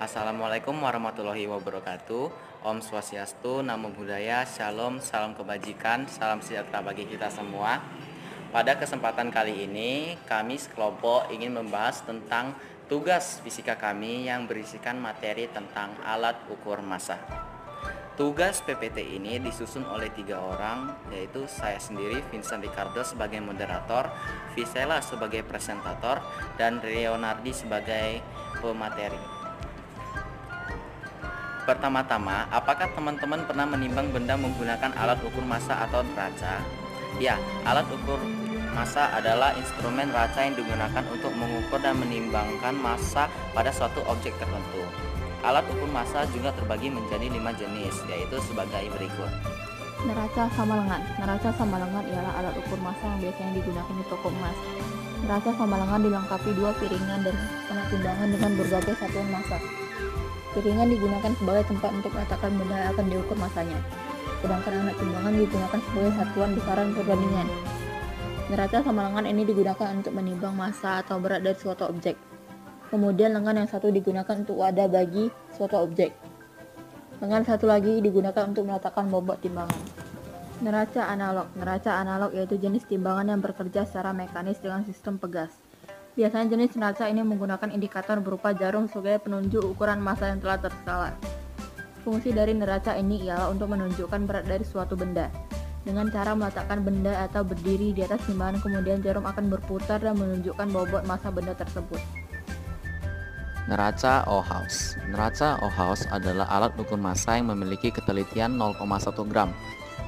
Assalamualaikum warahmatullahi wabarakatuh. Om Swastiastu, Namo Buddhaya, Shalom, salam kebajikan, salam sejahtera bagi kita semua. Pada kesempatan kali ini, kami sekelompok ingin membahas tentang tugas fisika kami yang berisikan materi tentang alat ukur massa. Tugas PPT ini disusun oleh 3 orang, yaitu saya sendiri, Vincent Ricardo sebagai moderator, Visela sebagai presentator, dan Leonardi sebagai pemateri. Pertama-tama, apakah teman-teman pernah menimbang benda menggunakan alat ukur massa atau neraca? Ya, alat ukur massa adalah instrumen neraca yang digunakan untuk mengukur dan menimbangkan massa pada suatu objek tertentu. Alat ukur massa juga terbagi menjadi 5 jenis, yaitu sebagai berikut. Neraca sama lengan. Neraca sama lengan ialah alat ukur massa yang biasanya digunakan di toko emas. Neraca sama lengan dilengkapi 2 piringan dan alat timbangan dengan berbagai satuan massa. Piringan digunakan sebagai tempat untuk meletakkan benda yang akan diukur massanya, sedangkan alat timbangan digunakan sebagai satuan besaran perbandingan. Neraca sama lengan ini digunakan untuk menimbang massa atau berat dari suatu objek. Kemudian lengan yang satu digunakan untuk wadah bagi suatu objek. Lengan satu lagi digunakan untuk meletakkan bobot timbangan. Neraca analog. Neraca analog yaitu jenis timbangan yang bekerja secara mekanis dengan sistem pegas. Biasanya jenis neraca ini menggunakan indikator berupa jarum sebagai penunjuk ukuran massa yang telah terskala. Fungsi dari neraca ini ialah untuk menunjukkan berat dari suatu benda. Dengan cara meletakkan benda atau berdiri di atas timbangan, kemudian jarum akan berputar dan menunjukkan bobot massa benda tersebut. Neraca Ohaus. Neraca Ohaus adalah alat ukur massa yang memiliki ketelitian 0,1 gram.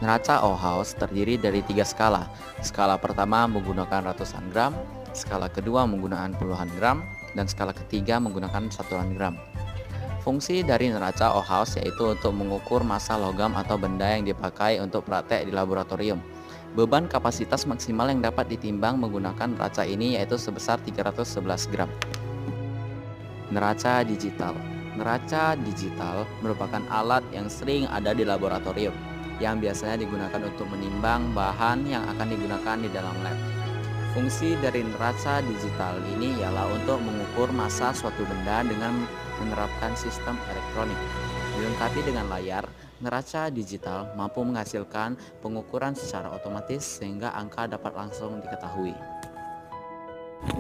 Neraca Ohaus terdiri dari 3 skala. Skala pertama menggunakan ratusan gram, skala kedua menggunakan puluhan gram, dan skala ketiga menggunakan satuan gram. Fungsi dari neraca Ohaus yaitu untuk mengukur massa logam atau benda yang dipakai untuk praktek di laboratorium. Beban kapasitas maksimal yang dapat ditimbang menggunakan neraca ini yaitu sebesar 311 gram. Neraca digital. Neraca digital merupakan alat yang sering ada di laboratorium, yang biasanya digunakan untuk menimbang bahan yang akan digunakan di dalam lab. Fungsi dari neraca digital ini ialah untuk mengukur massa suatu benda dengan menerapkan sistem elektronik. Dilengkapi dengan layar, neraca digital mampu menghasilkan pengukuran secara otomatis sehingga angka dapat langsung diketahui.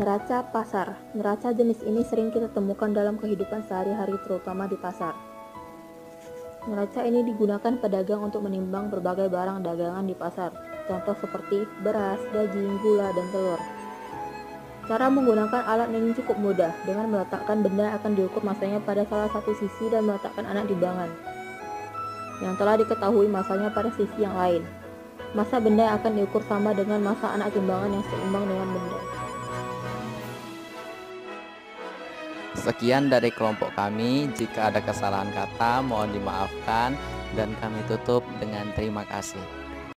Neraca pasar. Neraca jenis ini sering kita temukan dalam kehidupan sehari-hari, terutama di pasar. Neraca ini digunakan pedagang untuk menimbang berbagai barang dagangan di pasar, contoh seperti beras, daging, gula, dan telur. Cara menggunakan alat ini cukup mudah, dengan meletakkan benda yang akan diukur massanya pada salah satu sisi dan meletakkan anak timbangan yang telah diketahui massanya pada sisi yang lain. Massa benda yang akan diukur sama dengan massa anak timbangan yang seimbang dengan benda. Sekian dari kelompok kami. Jika ada kesalahan kata, mohon dimaafkan, dan kami tutup dengan terima kasih.